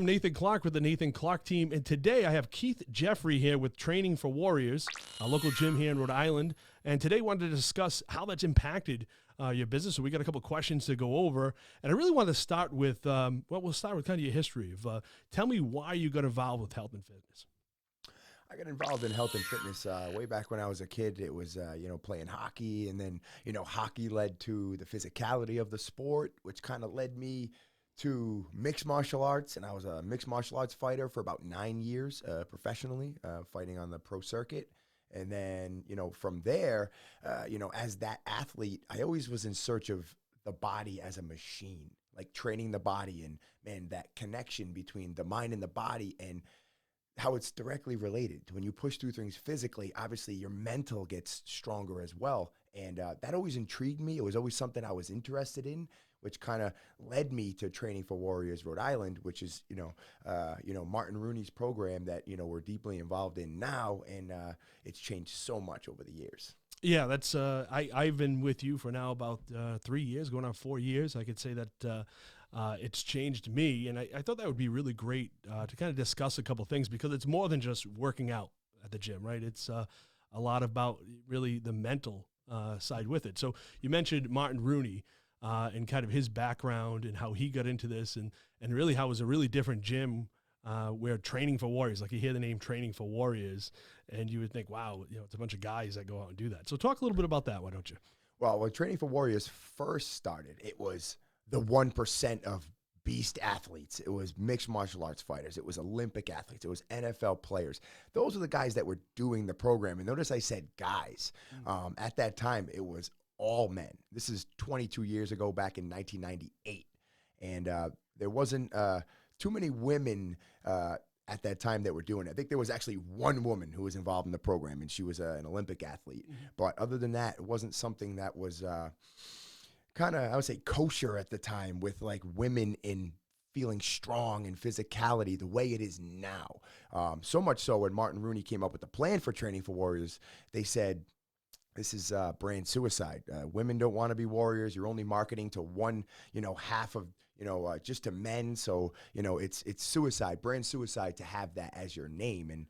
I'm Nathan Clark with the Nathan Clark team, and today I have Keith Jeffrey here with Training for Warriors, a local gym here in Rhode Island, and today I wanted to discuss how that's impacted your business. So we got a couple of questions to go over, and I really want to start with, we'll start with kind of your history of, tell me why you got involved with health and fitness. I got involved in health and fitness way back when I was a kid. It was, playing hockey, and then, hockey led to the physicality of the sport, which kind of led me to mixed martial arts. And I was a mixed martial arts fighter for about 9 years professionally, fighting on the pro circuit. And then, from there, as that athlete, I always was in search of the body as a machine, like training the body and, man, that connection between the mind and the body and how it's directly related to when you push through things physically. Obviously your mental gets stronger as well. And that always intrigued me. It was always something I was interested in, which kind of led me to Training for Warriors Rhode Island, which is, Martin Rooney's program that, we're deeply involved in now. And it's changed so much over the years. Yeah, that's I've been with you for now about 3 years, going on 4 years. I could say that it's changed me, and I thought that would be really great to kind of discuss a couple things, because it's more than just working out at the gym, right? It's a lot about really the mental side with it. So you mentioned Martin Rooney and kind of his background and how he got into this, and really how it was a really different gym where Training for Warriors, like you hear the name Training for Warriors, and you would think, wow, it's a bunch of guys that go out and do that. So talk a little bit about that, why don't you? Well, when Training for Warriors first started, it was the 1% of beast athletes. It was mixed martial arts fighters. It was Olympic athletes. It was NFL players. Those are the guys that were doing the program. And notice I said guys. At that time, it was all men. This is 22 years ago, back in 1998. And there wasn't too many women at that time that were doing it. I think there was actually one woman who was involved in the program, and she was an Olympic athlete. Mm-hmm. But other than that, it wasn't something that was kind of, I would say, kosher at the time, with like women in feeling strong and physicality the way it is now. So much so when Martin Rooney came up with the plan for Training for Warriors, they said, this is brand suicide. Women don't want to be warriors. You're only marketing to one, half of, just to men. So, it's suicide, brand suicide, to have that as your name. And,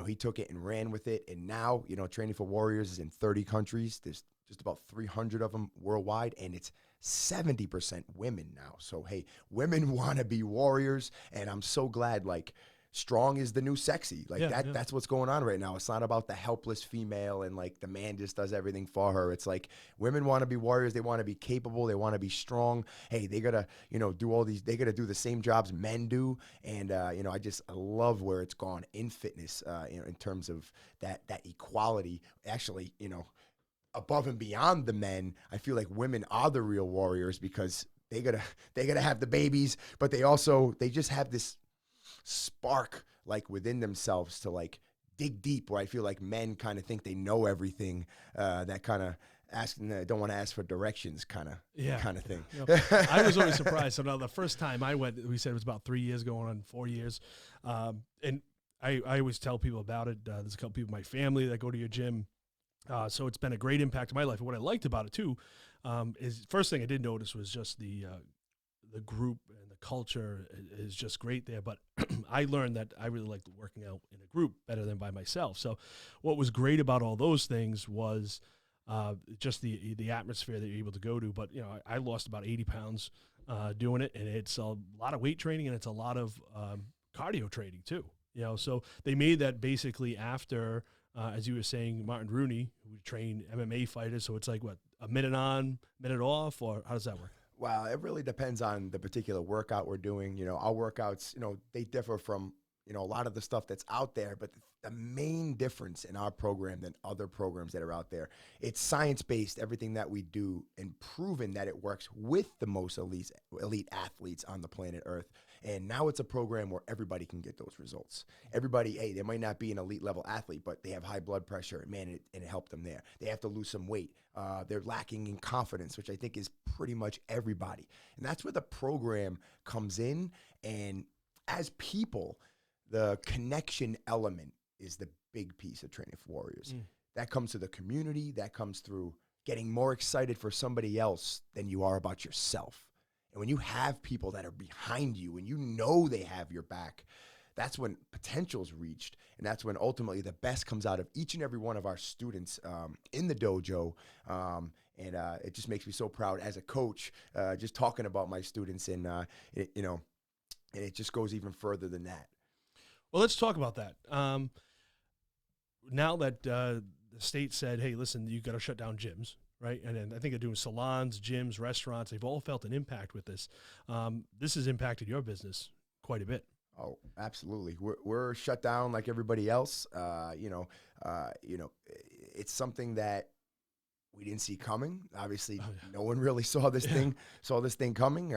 he took it and ran with it. And now, Training for Warriors is in 30 countries. There's just about 300 of them worldwide, and it's 70% women now. So, hey, women want to be warriors, and I'm so glad, like, strong is the new sexy. Like, that's what's going on right now. It's not about the helpless female and, like, the man just does everything for her. It's like women want to be warriors. They want to be capable. They want to be strong. Hey, they got to, do all these, they got to do the same jobs men do. And, I love where it's gone in fitness, in terms of that equality. Actually, above and beyond the men, I feel like women are the real warriors, because they gotta have the babies, but they just have this spark, like, within themselves to, like, dig deep, where I feel like men kind of think they know everything, that kind of don't want to ask for directions kind of thing. I was always surprised. So now the first time I went, we said it was about 3 years, going on 4 years. And I always tell people about it. There's a couple people in my family that go to your gym. So it's been a great impact on my life. And what I liked about it too, is first thing I did notice was just the group and the culture is just great there. But I learned that I really liked working out in a group better than by myself. So what was great about all those things was just the atmosphere that you're able to go to. But, I lost about 80 pounds doing it, and it's a lot of weight training, and it's a lot of cardio training too. So they made that basically after, as you were saying, Martin Rooney, who would train MMA fighters. So it's like, what, a minute on, minute off, or how does that work? Well, it really depends on the particular workout we're doing. Our workouts, they differ from, a lot of the stuff that's out there. But the main difference in our program than other programs that are out there, it's science-based, everything that we do, and proven that it works with the most elite athletes on the planet Earth. And now it's a program where everybody can get those results. Everybody, hey, they might not be an elite level athlete, but they have high blood pressure, and it helped them there. They have to lose some weight. They're lacking in confidence, which I think is pretty much everybody. And that's where the program comes in. And as people, the connection element is the big piece of Training for Warriors. That comes to the community. That comes through getting more excited for somebody else than you are about yourself. And when you have people that are behind you and you know they have your back, that's when potential's reached. And that's when ultimately the best comes out of each and every one of our students in the dojo. And it just makes me so proud as a coach, just talking about my students. And, and it just goes even further than that. Well, let's talk about that. Now that the state said, hey, listen, you got to shut down gyms, right? And then I think they're doing salons, gyms, restaurants. They've all felt an impact with this. This has impacted your business quite a bit. Oh, absolutely. We're shut down like everybody else. It's something that we didn't see coming. Obviously, no one really saw this thing coming.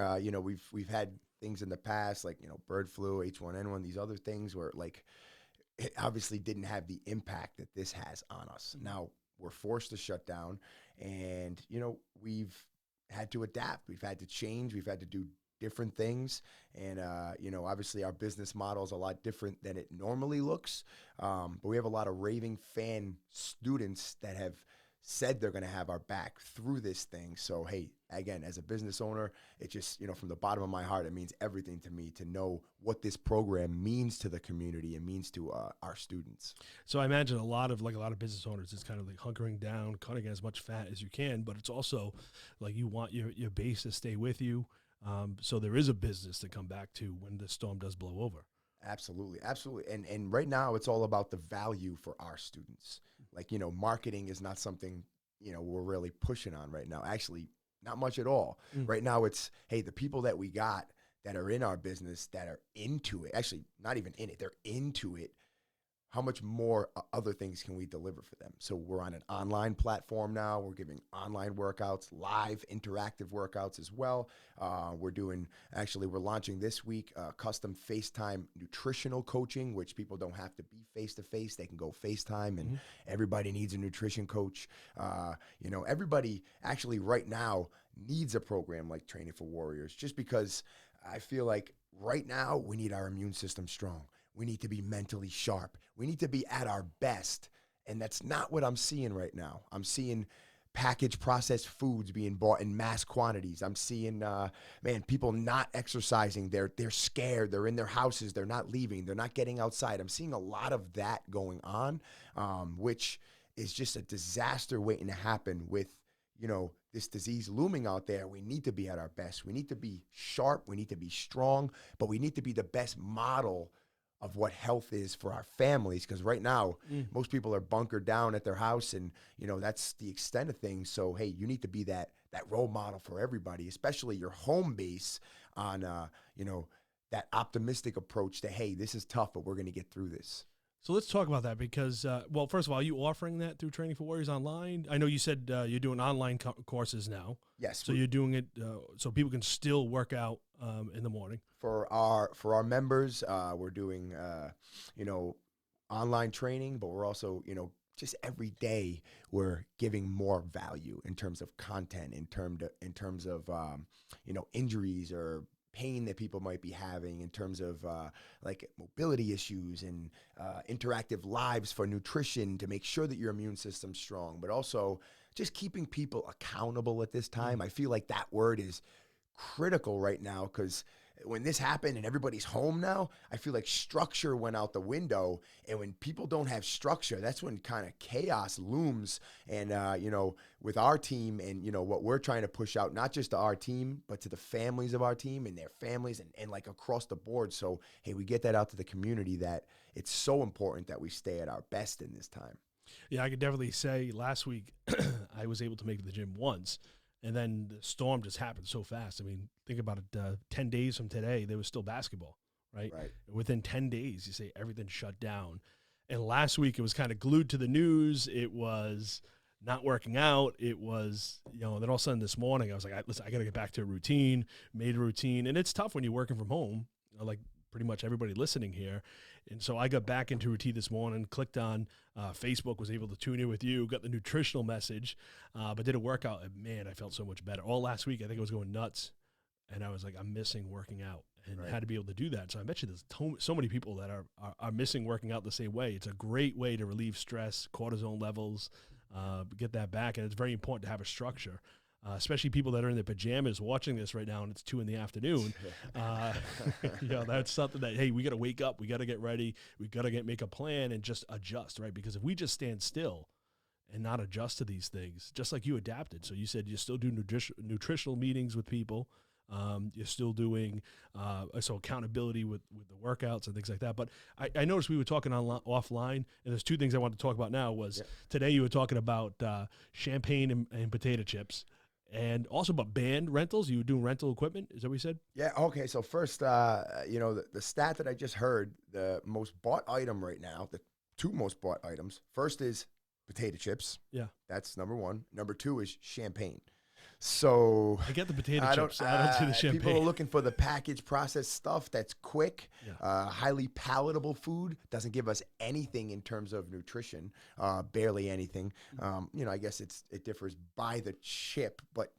We've had things in the past like, bird flu, H1N1, these other things where like it obviously didn't have the impact that this has on us. Now we're forced to shut down, and we've had to adapt. We've had to change. We've had to do different things. And, obviously our business model is a lot different than it normally looks. But we have a lot of raving fan students that have said they're going to have our back through this thing. So, hey, again, as a business owner, it just, from the bottom of my heart, it means everything to me to know what this program means to the community and means to our students. So I imagine a lot of business owners is kind of like hunkering down, cutting as much fat as you can, but it's also like you want your base to stay with you. So there is a business to come back to when the storm does blow over. Absolutely. Absolutely. And right now it's all about the value for our students. Like, marketing is not something, we're really pushing on right now. Actually, not much at all. Right now it's, hey, the people that we got that are in our business that are into it, actually not even in it, they're into it. How much more other things can we deliver for them? So we're on an online platform now. We're giving online workouts, live interactive workouts as well. We're launching this week custom FaceTime nutritional coaching, which people don't have to be face-to-face. They can go FaceTime, and everybody needs a nutrition coach. Everybody actually right now needs a program like Training for Warriors, just because I feel like right now we need our immune system strong. We need to be mentally sharp. We need to be at our best. And that's not what I'm seeing right now. I'm seeing packaged processed foods being bought in mass quantities. I'm seeing, people not exercising. They're scared. They're in their houses. They're not leaving. They're not getting outside. I'm seeing a lot of that going on, which is just a disaster waiting to happen with, this disease looming out there. We need to be at our best. We need to be sharp. We need to be strong, but we need to be the best model of what health is for our families. Because right now, most people are bunkered down at their house, and, that's the extent of things. So, hey, you need to be that role model for everybody, especially your home base on, that optimistic approach to, hey, this is tough, but we're going to get through this. So let's talk about that because, first of all, are you offering that through Training for Warriors online? I know you said you're doing online courses now. Yes. So you're doing it so people can still work out in the morning. For our members, we're doing, online training, but we're also, just every day we're giving more value in terms of content, in terms of, injuries or pain that people might be having, in terms of like mobility issues, and interactive lives for nutrition to make sure that your immune system's strong, but also just keeping people accountable at this time. I feel like that word is critical right now, because when this happened and everybody's home now, I feel like structure went out the window. And when people don't have structure, that's when kind of chaos looms. And, with our team and, what we're trying to push out, not just to our team, but to the families of our team and their families and like across the board. So, hey, we get that out to the community that it's so important that we stay at our best in this time. Yeah, I could definitely say last week I was able to make it to the gym once. And then the storm just happened so fast. I mean, think about it. 10 days from today, there was still basketball, right? Within 10 days, you say everything shut down. And last week, it was kind of glued to the news. It was not working out. It was, then all of a sudden this morning, I was like, listen, I got to get back to a routine, made a routine. And it's tough when you're working from home, like pretty much everybody listening here. And so I got back into routine this morning, clicked on Facebook, was able to tune in with you, got the nutritional message, but did a workout. And man, I felt so much better. All last week, I think I was going nuts. And I was like, I'm missing working out, and had to be able to do that. So I bet you there's so many people that are missing working out the same way. It's a great way to relieve stress, cortisol levels, get that back. And it's very important to have a structure. especially people that are in their pajamas watching this right now and it's 2 PM. That's something that, hey, we got to wake up. We got to get ready. We got to make a plan and just adjust, right? Because if we just stand still and not adjust to these things, just like you adapted. So you said you still do nutritional meetings with people. You're still doing so accountability with the workouts and things like that. But I noticed we were talking offline, and there's 2 things I wanted to talk about now. Was today you were talking about champagne and potato chips, and also about band rentals. You were doing rental equipment. Is that what you said? Yeah. Okay. So first, the stat that I just heard, the most bought item right now, the 2 most bought items. First is potato chips. Yeah. That's number 1. Number 2 is champagne. So I get the potato chips. I don't see the champagne. People are looking for the packaged processed stuff that's quick, highly palatable food. Doesn't give us anything in terms of nutrition, barely anything. I guess it differs by the chip, but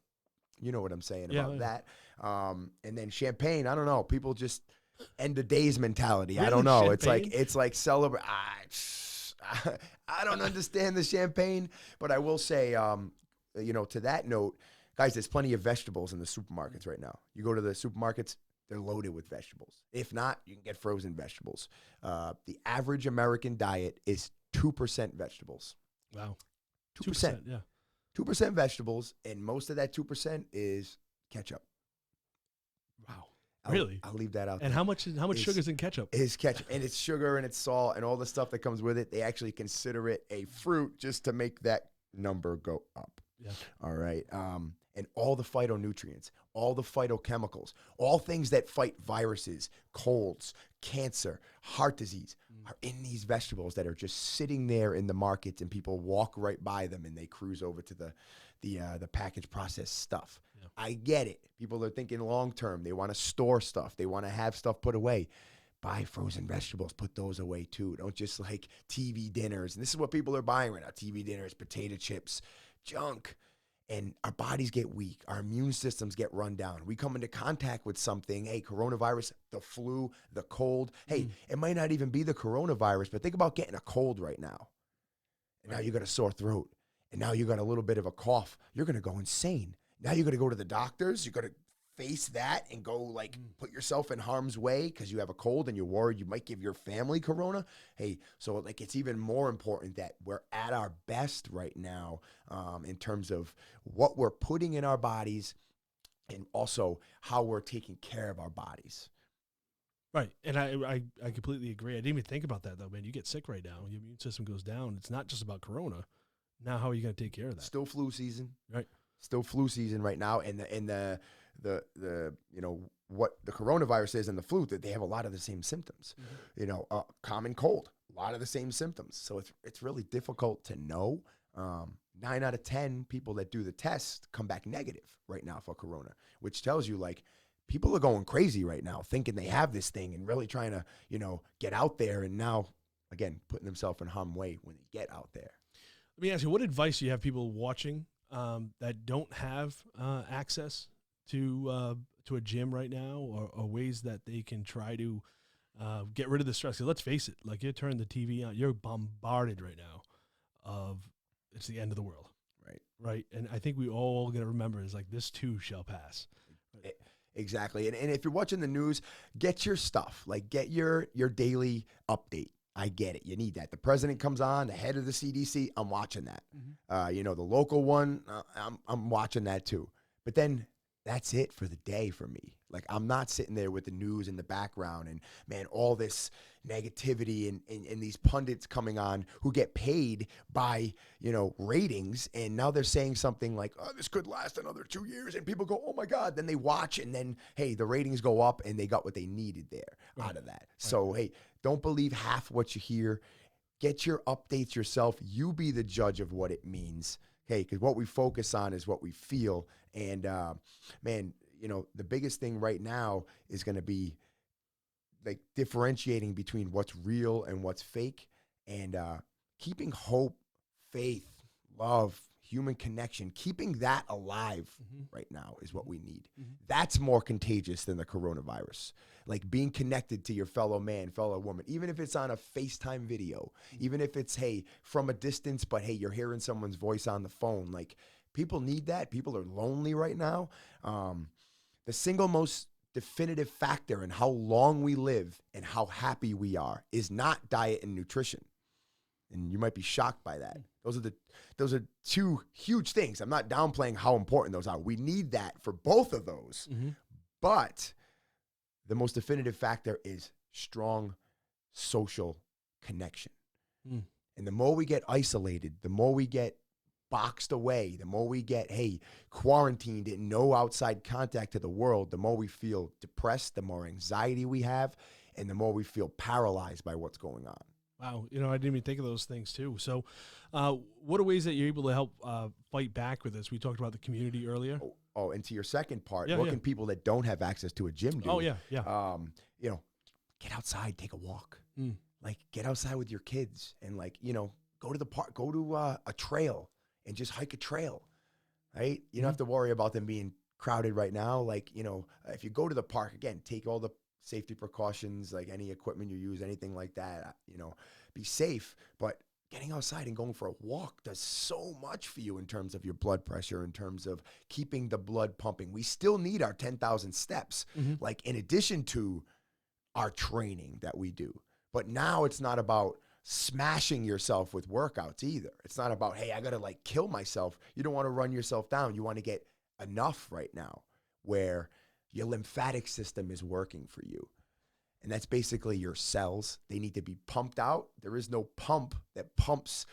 you know what I'm saying about that. And then champagne, I don't know. People just end of days mentality. Really? I don't know. Champagne? It's like celebrate. I don't understand the champagne, but I will say, to that note, guys, there's plenty of vegetables in the supermarkets right now. You go to the supermarkets, they're loaded with vegetables. If not, you can get frozen vegetables. The average American diet is 2% vegetables. Wow. 2%. Yeah. 2% vegetables, and most of that 2% is ketchup. Wow. Really? I'll leave that out And there. how much sugar is in ketchup? Is ketchup, and it's sugar and it's salt and all the stuff that comes with it. They actually consider it a fruit just to make that number go up. Yeah. All right. And all the phytonutrients, all the phytochemicals, all things that fight viruses, colds, cancer, heart disease are in these vegetables that are just sitting there in the markets, and people walk right by them and they cruise over to the packaged processed stuff. Yeah. I get it. People are thinking long term. They want to store stuff. They want to have stuff put away. Buy frozen vegetables. Put those away too. Don't just like TV dinners. And this is what people are buying right now. TV dinners, potato chips, junk. And our bodies get weak. Our immune systems get run down. We come into contact with something, hey, coronavirus, the flu, the cold. Hey, it might not even be the coronavirus, but think about getting a cold right now. And now you got a sore throat. And now you got a little bit of a cough. You're going to go insane. Now you're going to go to the doctors. You're going to face that and go like put yourself in harm's way because you have a cold and you're worried you might give your family corona. Hey, so like it's even more important that we're at our best right now in terms of what we're putting in our bodies and also how we're taking care of our bodies. Right. And I completely agree. I didn't even think about that though, man. You get sick right now. Your immune system goes down. It's not just about corona. Now how are you going to take care of that? Still flu season. Right. Still flu season right now. And what the coronavirus is and the flu, that they have a lot of the same symptoms. Common cold, a lot of the same symptoms. So it's really difficult to know. 9 out of 10 people that do the test come back negative right now for corona, which tells you like people are going crazy right now thinking they have this thing and really trying to get out there, and now again putting themselves in harm's way when they get out there. Let me ask you, what advice do you have people watching that don't have access to a gym right now, or ways that they can try to get rid of the stress? 'Cause let's face it, like you turn the TV on, you're bombarded right now of it's the end of the world. Right. And I think we all got to remember is like this too shall pass. Right? Exactly. And if you're watching the news, get your stuff, like get your daily update. I get it. You need that. The president comes on, the head of the CDC. I'm watching that. The local one, I'm watching that too. But then that's it for the day for me. Like I'm not sitting there with the news in the background and man, all this negativity and these pundits coming on who get paid by, ratings. And now they're saying something like, oh, this could last another 2 years. And people go, oh my God. Then they watch and then, hey, the ratings go up and they got what they needed there out of that. Right. So, hey, don't believe half what you hear. Get your updates yourself. You be the judge of what it means. Okay, because what we focus on is what we feel. And, the biggest thing right now is going to be like differentiating between what's real and what's fake, and keeping hope, faith, love, human connection, keeping that alive right now is what we need. That's more contagious than the coronavirus. Like being connected to your fellow man, fellow woman, even if it's on a FaceTime video, even if it's, hey, from a distance, but hey, you're hearing someone's voice on the phone, like People need that. People are lonely right now. The single most definitive factor in how long we live and how happy we are is not diet and nutrition. And you might be shocked by that. Those are two huge things. I'm not downplaying how important those are. We need that for both of those. Mm-hmm. But the most definitive factor is strong social connection. Mm. And the more we get isolated, the more we get boxed away, the more we get, quarantined and no outside contact to the world, the more we feel depressed, the more anxiety we have, and the more we feel paralyzed by what's going on. Wow. I didn't even think of those things too. So what are ways that you're able to help fight back with this? We talked about the community earlier. Oh, and to your second part, Yeah, what yeah. can people that don't have access to a gym do? Oh, yeah, yeah. Get outside, take a walk. Mm. Like, get outside with your kids and, go to the park, go to a trail and just hike a trail, right? You don't have to worry about them being crowded right now. If you go to the park, again, take all the safety precautions, like any equipment you use, anything like that, be safe. But getting outside and going for a walk does so much for you in terms of your blood pressure, in terms of keeping the blood pumping. We still need our 10,000 steps, in addition to our training that we do. But now it's not about smashing yourself with workouts either. It's not about, hey, I got to kill myself. You don't want to run yourself down. You want to get enough right now where your lymphatic system is working for you. And that's basically your cells. They need to be pumped out. There is no pump that pumps,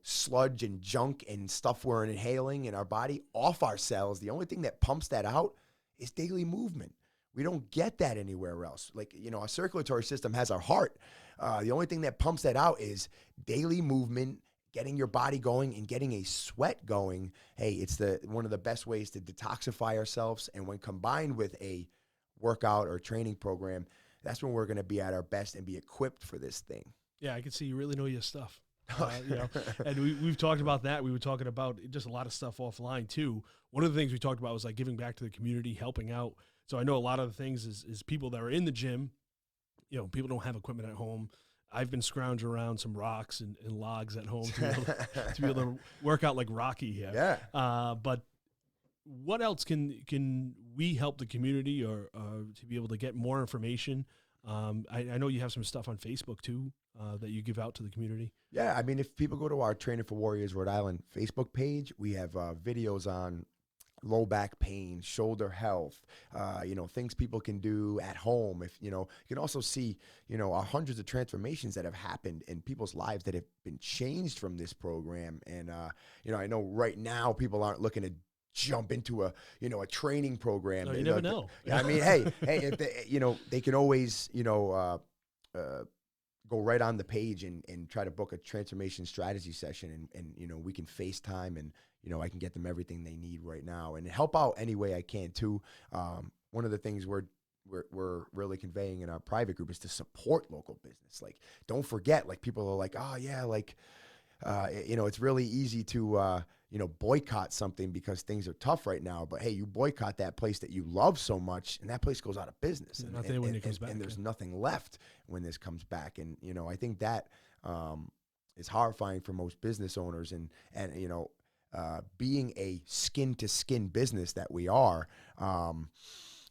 sludge and junk and stuff we're inhaling in our body off our cells. The only thing that pumps that out is daily movement. We don't get that anywhere else. Our circulatory system has our heart. The only thing that pumps that out is daily movement, getting your body going and getting a sweat going. Hey, it's one of the best ways to detoxify ourselves. And when combined with a workout or training program, that's when we're going to be at our best and be equipped for this thing. Yeah, I can see you really know your stuff. And we've talked about that. We were talking about just a lot of stuff offline too. One of the things we talked about was giving back to the community, helping out. So I know a lot of the things is people that are in the gym, people don't have equipment at home. I've been scrounging around some rocks and logs at home to be able to work out like Rocky here. Yeah. But what else can we help the community or to be able to get more information? I know you have some stuff on Facebook too that you give out to the community. Yeah, if people go to our Training for Warriors Rhode Island Facebook page, we have videos on low back pain, shoulder health, things people can do at home. You can also see, our hundreds of transformations that have happened in people's lives that have been changed from this program. And, I know right now people aren't looking to jump into a training program. No, you never know. Hey, if they can always, go right on the page and try to book a transformation strategy session and we can FaceTime and, I can get them everything they need right now and help out any way I can too. One of the things we're really conveying in our private group is to support local business. Don't forget, people are oh yeah, it's really easy to, boycott something because things are tough right now. But hey, you boycott that place that you love so much, and that place goes out of business. And, not there when it comes back. And there's nothing left when this comes back. And I think that is horrifying for most business owners. And being a skin to skin business that we are,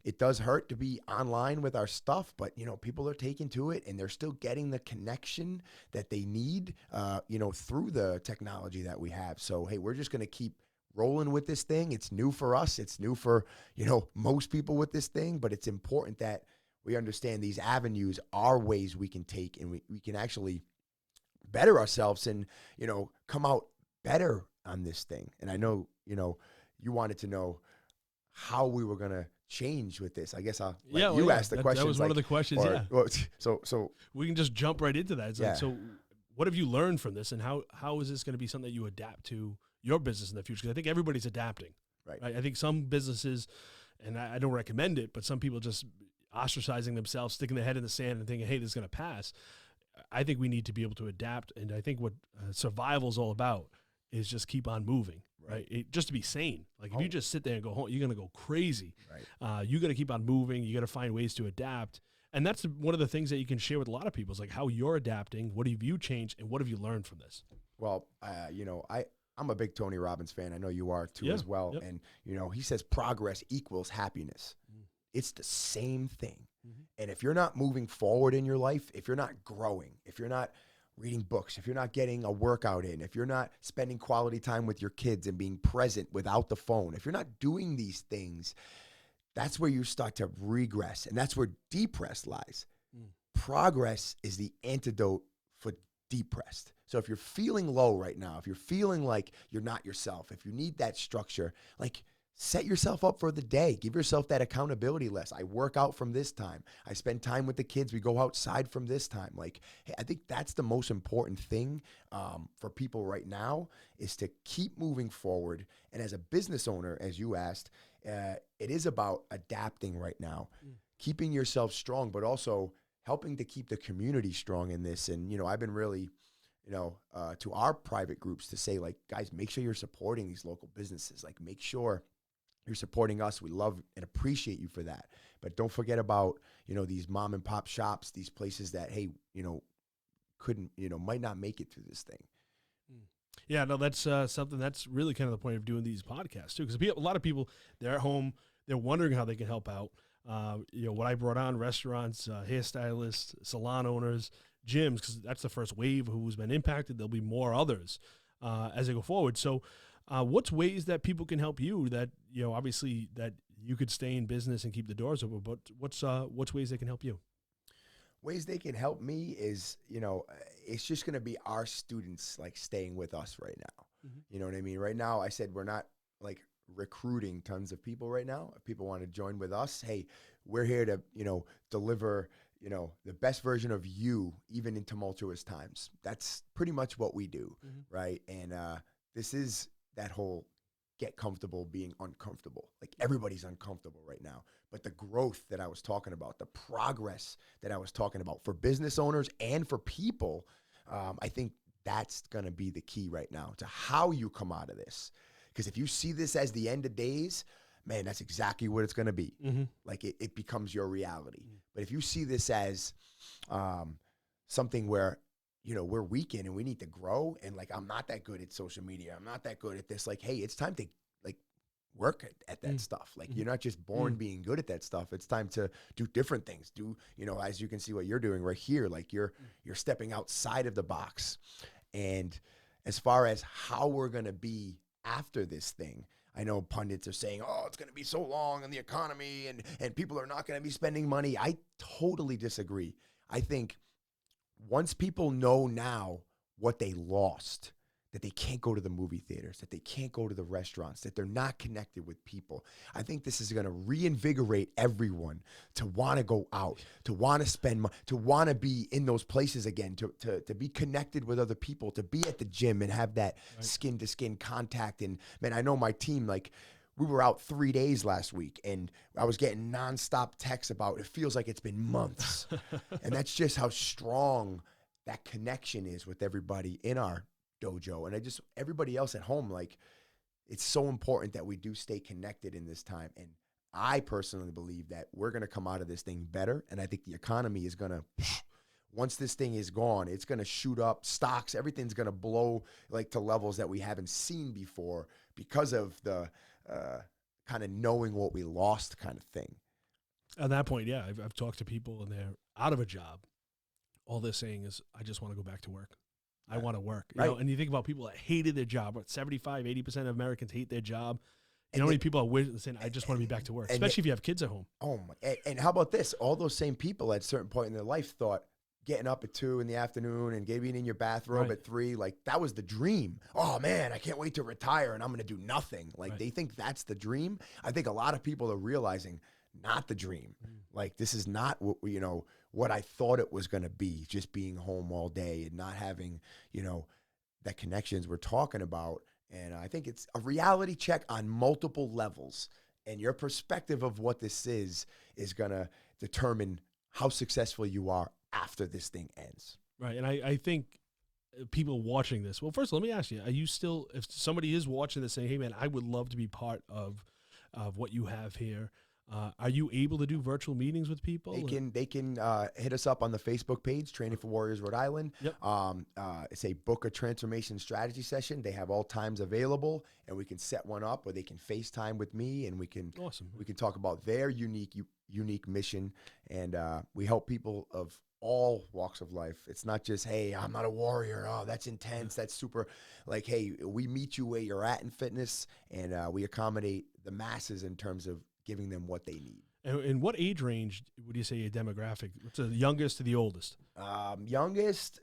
it does hurt to be online with our stuff, but people are taking to it and they're still getting the connection that they need, through the technology that we have. So, hey, we're just going to keep rolling with this thing. It's new for us. It's new for, most people with this thing, but it's important that we understand these avenues are ways we can take and we can actually better ourselves and, come out better on this thing. And I know, you wanted to know how we were going to change with this. I guess I'll let you ask the question. That was one of the questions, So we can just jump right into that. It's so what have you learned from this, and how is this going to be something that you adapt to your business in the future? Because I think everybody's adapting. Right. I think some businesses, and I don't recommend it, but some people just ostracizing themselves, sticking their head in the sand and thinking, hey, this is going to pass. I think we need to be able to adapt, and I think what survival is all about is just keep on moving. Right. Just to be sane. If you just sit there and go home, you're going to go crazy. Right. You got to keep on moving. You got to find ways to adapt. And that's one of the things that you can share with a lot of people is how you're adapting. What have you changed and what have you learned from this? Well, I'm a big Tony Robbins fan. I know you are too Yeah, as well. yep. And, he says progress equals happiness. It's the same thing. And if you're not moving forward in your life, if you're not growing, if you're not reading books, if you're not getting a workout in, if you're not spending quality time with your kids and being present without the phone, if you're not doing these things, that's where you start to regress. And that's where depressed lies. Progress is the antidote for depressed. So if you're feeling low right now, if you're feeling like you're not yourself, if you need that structure, like set yourself up for the day. Give yourself that accountability list. I work out from this time. I spend time with the kids. We go outside from this time. Like, hey, I think that's the most important thing for people right now is to keep moving forward. And as a business owner, as you asked, it is about adapting right now, keeping yourself strong, but also helping to keep the community strong in this. And, I've been really, to our private groups to say, like, guys, make sure you're supporting these local businesses. Like, make sure you're supporting us. We love and appreciate you for that. But don't forget about, these mom and pop shops, these places that, hey, couldn't, might not make it through this thing. Yeah, no, that's something that's really kind of the point of doing these podcasts too. Because a lot of people, they're at home, they're wondering how they can help out. What I brought on, restaurants, hairstylists, salon owners, gyms, because that's the first wave who's been impacted. There'll be more others as they go forward. So what's ways that people can help you that, obviously that you could stay in business and keep the doors open, but what's ways they can help you? Ways they can help me is, it's just going to be our students like staying with us right now. You know what I mean? Right now, I said we're not like recruiting tons of people right now. If people want to join with us, hey, we're here to, deliver, the best version of you, even in tumultuous times. That's pretty much what we do, right? And this is that whole get comfortable being uncomfortable. Like everybody's uncomfortable right now. But the growth that I was talking about, the progress that I was talking about for business owners and for people, I think that's going to be the key right now to how you come out of this. Because if you see this as the end of days, man, that's exactly what it's going to be. Like it becomes your reality. But if you see this as something where, we're weakened and we need to grow, and like, I'm not that good at social media, I'm not that good at this. Like, hey, it's time to like work at that stuff. Like you're not just born being good at that stuff. It's time to do different things. Do, as you can see what you're doing right here, like you're stepping outside of the box. And as far as how we're going to be after this thing, I know pundits are saying, oh, it's going to be so long in the economy and people are not going to be spending money. I totally disagree. I think once people know now what they lost, that they can't go to the movie theaters, that they can't go to the restaurants, that they're not connected with people, I think this is going to reinvigorate everyone to want to go out, to want to spend money, to want to be in those places again, to be connected with other people, to be at the gym and have that skin-to-skin contact. And, man, I know my team, like, we were out 3 days last week, and I was getting nonstop texts about it feels like it's been months. And that's just how strong that connection is with everybody in our dojo. And everybody else at home, like, it's so important that we do stay connected in this time. And I personally believe that we're going to come out of this thing better. And I think the economy is going to, once this thing is gone, it's going to shoot up. Stocks, everything's going to blow like to levels that we haven't seen before because of the kind of knowing what we lost kind of thing. At that point, yeah, I've talked to people and they're out of a job. All they're saying is, I just want to go back to work. I want to work. You know, and you think about people that hated their job. 75, 80% of Americans hate their job. You know how many people are saying, I just want to be back to work, especially if you have kids at home. Oh, my. And how about this? All those same people at a certain point in their life thought getting up at 2 PM and getting in your bathrobe at 3, like that was the dream. Oh, man, I can't wait to retire and I'm going to do nothing. Like they think that's the dream. I think a lot of people are realizing not the dream. Like this is not what, what I thought it was going to be, just being home all day and not having, that connections we're talking about. And I think it's a reality check on multiple levels. And your perspective of what this is going to determine how successful you are after this thing ends. Right. And I think people watching this, well, first, let me ask you, are you still, if somebody is watching this saying, hey, man, I would love to be part of what you have here, Are you able to do virtual meetings with people? They can hit us up on the Facebook page, Training for Warriors Rhode Island. Yep. It's a book a transformation strategy session. They have all times available, and we can set one up, or they can FaceTime with me, and we can talk about their unique mission. And we help people of all walks of life. It's not just, hey, I'm not a warrior. Oh, that's intense. That's super. Like, hey, we meet you where you're at in fitness, and we accommodate the masses in terms of giving them what they need. And what age range would you say your demographic? What's the youngest to the oldest? Youngest,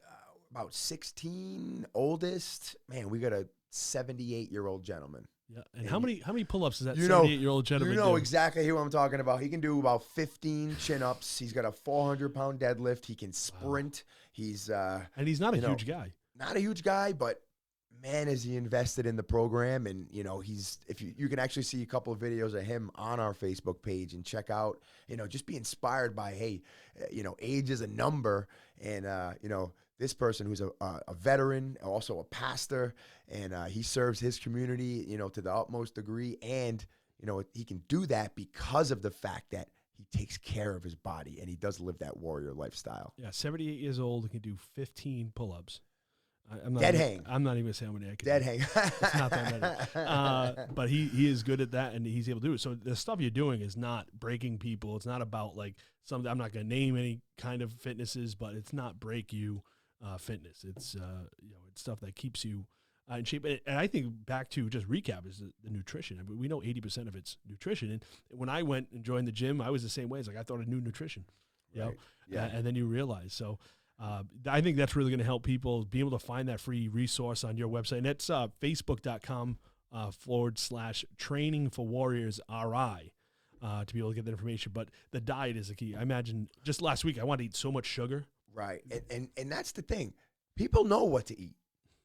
about 16. Oldest, man, we got a 78-year-old gentleman. Yeah. And how many pull-ups does that you know, 78-year-old gentleman You know do? exactly who I'm talking about. He can do about 15 chin-ups. He's got a 400-pound deadlift. He can sprint. Wow. He's and he's not a huge guy. Not a huge guy, but man, is he invested in the program. And he's, if you can actually see a couple of videos of him on our Facebook page, and check out, just be inspired by, hey, age is a number. And this person who's a veteran, also a pastor, and he serves his community, to the utmost degree. And, he can do that because of the fact that he takes care of his body, and he does live that warrior lifestyle. Yeah, 78 years old, he can do 15 pull-ups. I'm not Dead even, hang. I'm not even going to say how many I can Dead do. hang. It's not that many. But he is good at that, and he's able to do it. So the stuff you're doing is not breaking people. It's not about like something. I'm not going to name any kind of fitnesses, but it's not break you fitness. It's it's stuff that keeps you in shape. And I think back to just recap is the nutrition. I mean, we know 80% of it's nutrition. And when I went and joined the gym, I was the same way. It's like I thought I knew nutrition. Right. Yeah. And then you realize. So I think that's really going to help people be able to find that free resource on your website. And that's facebook.com /training for warriors RI to be able to get that information. But the diet is the key. I imagine just last week I wanted to eat so much sugar. Right. And that's the thing. People know what to eat.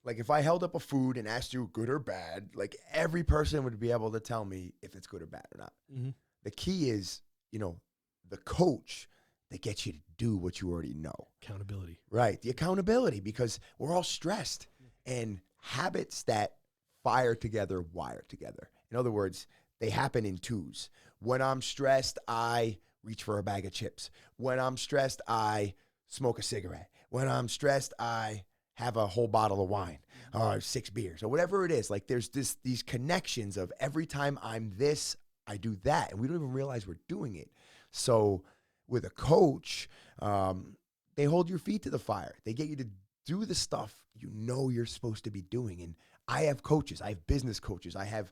Like if I held up a food and asked you good or bad, like every person would be able to tell me if it's good or bad or not. Mm-hmm. The key is, the coach that gets you to do what you already know. Accountability. Right. The accountability, because we're all stressed, and habits that fire together, wire together. In other words, they happen in twos. When I'm stressed, I reach for a bag of chips. When I'm stressed, I smoke a cigarette. When I'm stressed, I have a whole bottle of wine or 6 beers or whatever it is. Like there's these connections of every time I'm this, I do that. And we don't even realize we're doing it. So with a coach, they hold your feet to the fire. They get you to do the stuff you're supposed to be doing. And I have coaches. I have business coaches. I have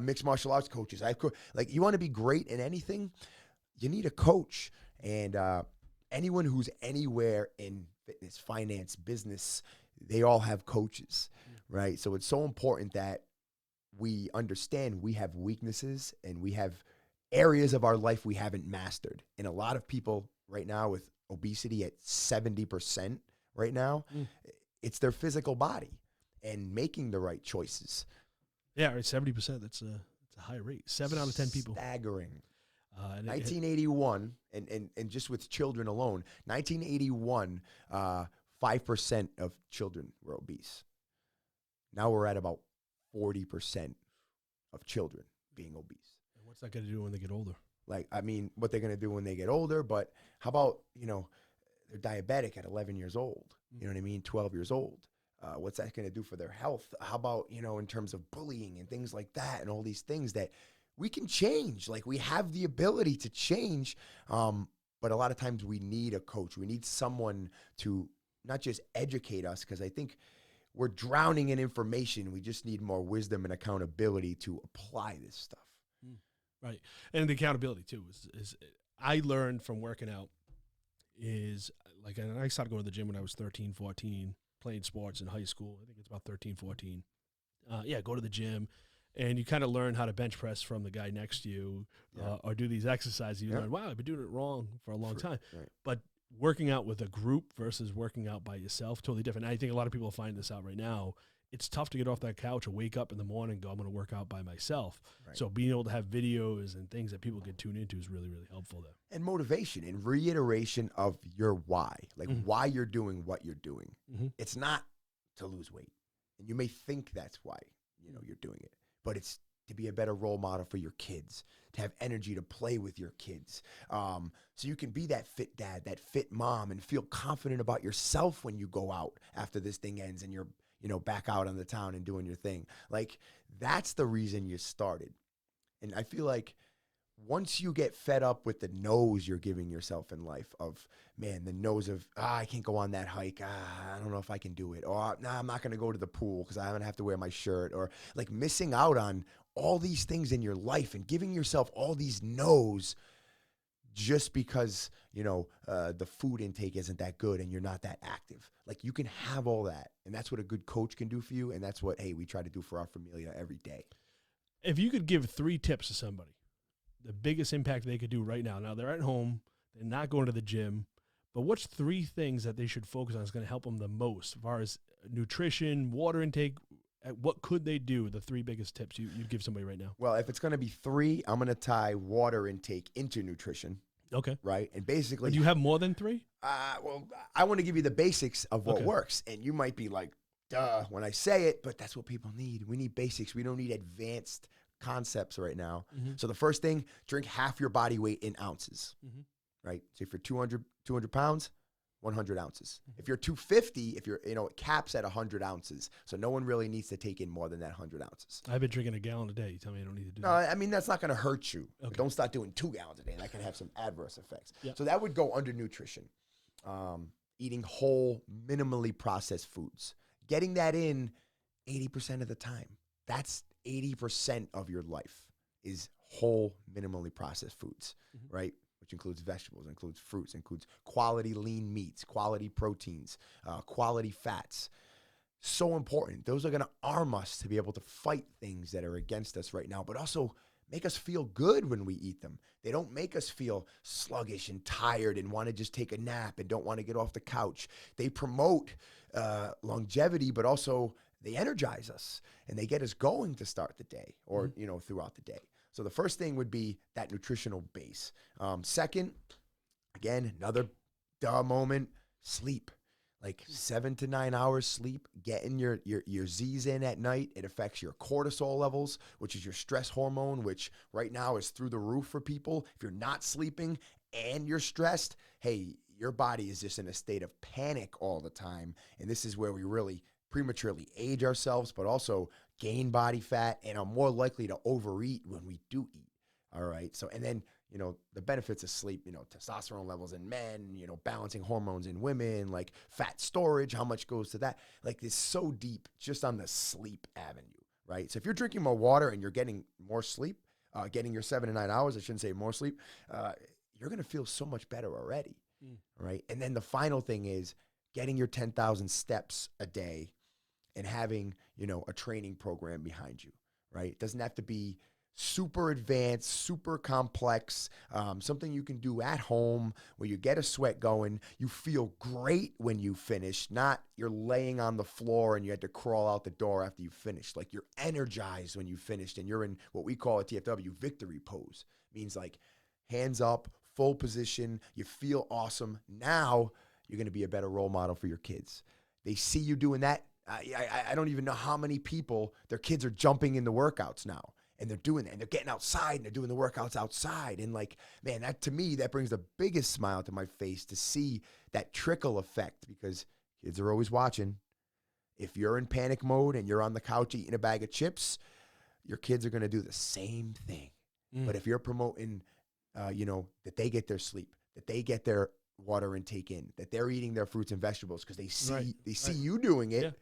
mixed martial arts coaches. I have you want to be great in anything, you need a coach. And anyone who's anywhere in fitness, finance, business, they all have coaches, right? So it's so important that we understand we have weaknesses and we have areas of our life we haven't mastered. And a lot of people right now with obesity at 70% right now, it's their physical body and making the right choices. Yeah, right. 70%. That's a high rate. 7 out of 10 people. Staggering. 1981, and just with children alone, 1981, 5% of children were obese. Now we're at about 40% of children being obese. And what's that going to do when they get older? Like, I mean, what they're going to do when they get older, but how about, they're diabetic at 11 years old, you know what I mean? 12 years old. What's that going to do for their health? How about, in terms of bullying and things like that and all these things that we can change. Like we have the ability to change. But a lot of times we need a coach. We need someone to not just educate us, because I think we're drowning in information. We just need more wisdom and accountability to apply this stuff. Right. And the accountability too is I learned from working out is like, and I started going to the gym when I was 13, 14, playing sports in high school. I think it's about 13, 14. Go to the gym. And you kind of learn how to bench press from the guy next to you, or do these exercises. You learn, wow, I've been doing it wrong for a long time. Right. But working out with a group versus working out by yourself, totally different. And I think a lot of people are finding this out right now. It's tough to get off that couch or wake up in the morning and go, I'm going to work out by myself. Right. So being able to have videos and things that people can tune into is really, really helpful there. And motivation and reiteration of your why, like why you're doing what you're doing. It's not to lose weight. And you may think that's why, you're doing it. But it's to be a better role model for your kids, to have energy to play with your kids. So you can be that fit dad, that fit mom, and feel confident about yourself when you go out after this thing ends and you're, back out on the town and doing your thing. Like, that's the reason you started. And I feel like once you get fed up with the no's you're giving yourself in life of, man, the no's of, I can't go on that hike. I don't know if I can do it. Or, nah, I'm not going to go to the pool because I'm going to have to wear my shirt. Or like missing out on all these things in your life and giving yourself all these no's just because, the food intake isn't that good and you're not that active. Like, you can have all that. And that's what a good coach can do for you. And that's what, hey, we try to do for our familia every day. If you could give 3 tips to somebody, the biggest impact they could do right now. Now, they're at home, they're not going to the gym, but what's 3 things that they should focus on is going to help them the most as far as nutrition, water intake? What could they do, the 3 biggest tips you'd give somebody right now? Well, if it's going to be 3, I'm going to tie water intake into nutrition. Okay. Right? And basically... Do you have more than 3? Well, I want to give you the basics of what works. And you might be like, duh, when I say it, but that's what people need. We need basics. We don't need advanced concepts right now. Mm-hmm. So the first thing, drink half your body weight in ounces, right? So if you're 200 pounds, 100 ounces. Mm-hmm. If you're 250, it caps at 100 ounces. So no one really needs to take in more than that 100 ounces. I've been drinking a gallon a day. You tell me I don't need to do that. No, I mean, that's not going to hurt you. Okay. Don't start doing 2 gallons a day. That can have some adverse effects. Yep. So that would go under nutrition. Eating whole, minimally processed foods. Getting that in 80% of the time. That's 80% of your life is whole, minimally processed foods, right? Which includes vegetables, includes fruits, includes quality lean meats, quality proteins, quality fats. So important. Those are going to arm us to be able to fight things that are against us right now, but also make us feel good when we eat them. They don't make us feel sluggish and tired and want to just take a nap and don't want to get off the couch. They promote longevity, but also they energize us and they get us going to start the day or, throughout the day. So the first thing would be that nutritional base. Second, again, another duh moment, sleep. Like 7 to 9 hours sleep, getting your Z's in at night. It affects your cortisol levels, which is your stress hormone, which right now is through the roof for people. If you're not sleeping and you're stressed, hey, your body is just in a state of panic all the time. And this is where we really prematurely age ourselves, but also gain body fat and are more likely to overeat when we do eat. All right. So, and then, the benefits of sleep, testosterone levels in men, balancing hormones in women, like fat storage, how much goes to that? Like, it's so deep just on the sleep avenue, right? So if you're drinking more water and you're getting more sleep, getting your 7 to 9 hours, I shouldn't say more sleep, you're going to feel so much better already, right? And then the final thing is getting your 10,000 steps a day and having, a training program behind you, right? It doesn't have to be super advanced, super complex, something you can do at home where you get a sweat going, you feel great when you finish, not you're laying on the floor and you had to crawl out the door after you finished. Like, you're energized when you finished and you're in what we call at TFW victory pose. Means like hands up, full position, you feel awesome. Now you're going to be a better role model for your kids. They see you doing that. I don't even know how many people, their kids are jumping in the workouts now. And they're doing that, and they're getting outside, and they're doing the workouts outside. And like, man, that to me, that brings the biggest smile to my face to see that trickle effect, because kids are always watching. If you're in panic mode and you're on the couch eating a bag of chips, your kids are going to do the same thing. But if you're promoting, that they get their sleep, that they get their water intake in, that they're eating their fruits and vegetables because they see you doing it,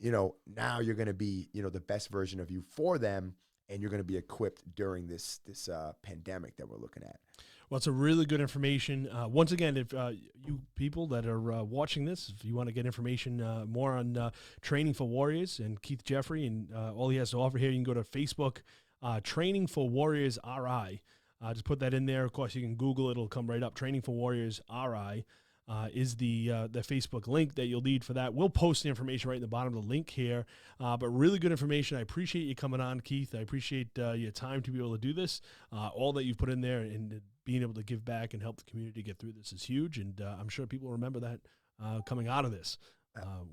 now you're going to be, the best version of you for them. And you're going to be equipped during this pandemic that we're looking at. Well, it's a really good information. Once again, if you people that are watching this, if you want to get information more on Training for Warriors and Keith Jeffrey and all he has to offer here, you can go to Facebook, Training for Warriors RI. Just put that in there. Of course, you can Google it. It'll come right up. Training for Warriors RI. Is the Facebook link that you'll need for that. We'll post the information right in the bottom of the link here, but really good information. I appreciate you coming on, Keith. I appreciate your time to be able to do this. All that you've put in there and being able to give back and help the community get through this is huge, and I'm sure people remember that coming out of this.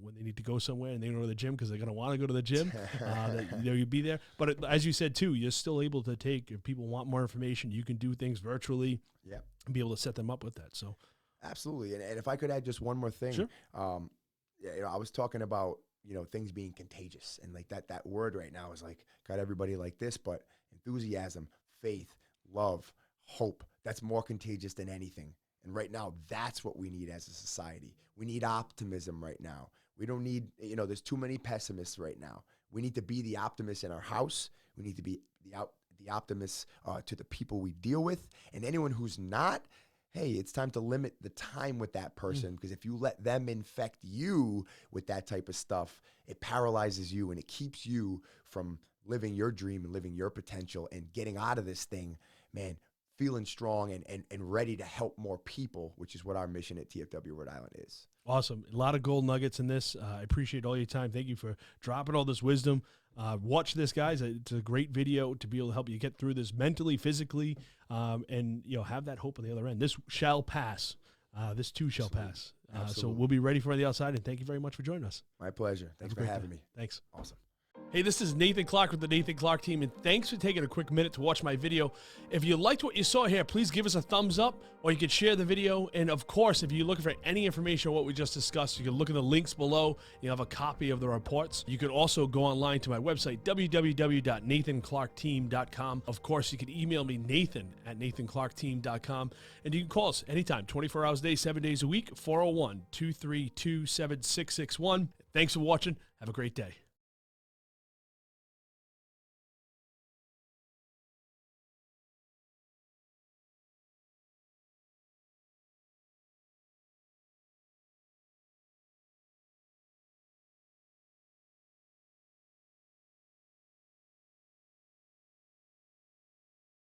when they need to go somewhere and they go to the gym because they're going to want to go to the gym, that, you'd be there. But as you said, too, you're still able to take, if people want more information, you can do things virtually and be able to set them up with that. So absolutely. And if I could add just one more thing, sure. I was talking about, things being contagious, and like that word right now is like, got everybody like this, but enthusiasm, faith, love, hope, that's more contagious than anything. And right now, that's what we need as a society. We need optimism right now. We don't need, there's too many pessimists right now. We need to be the optimists in our house. We need to be the optimists to the people we deal with. And anyone who's not, hey, it's time to limit the time with that person, because if you let them infect you with that type of stuff, it paralyzes you and it keeps you from living your dream and living your potential and getting out of this thing, man, feeling strong and ready to help more people, which is what our mission at TFW Rhode Island is. Awesome. A lot of gold nuggets in this. I appreciate all your time. Thank you for dropping all this wisdom. Watch this, guys. It's a great video to be able to help you get through this mentally, physically, and have that hope on the other end. This shall pass. This too shall pass. So we'll be ready for the outside, and thank you very much for joining us. My pleasure. Thanks for having me. Thanks. Awesome. Hey, this is Nathan Clark with the Nathan Clark team, and thanks for taking a quick minute to watch my video. If you liked what you saw here, please give us a thumbs up, or you can share the video. And of course, if you're looking for any information on what we just discussed, you can look at the links below. You have a copy of the reports. You can also go online to my website, www.nathanclarkteam.com. Of course, you can email me, nathan@nathanclarkteam.com. And you can call us anytime, 24 hours a day, 7 days a week, 401-232-7661. Thanks for watching. Have a great day.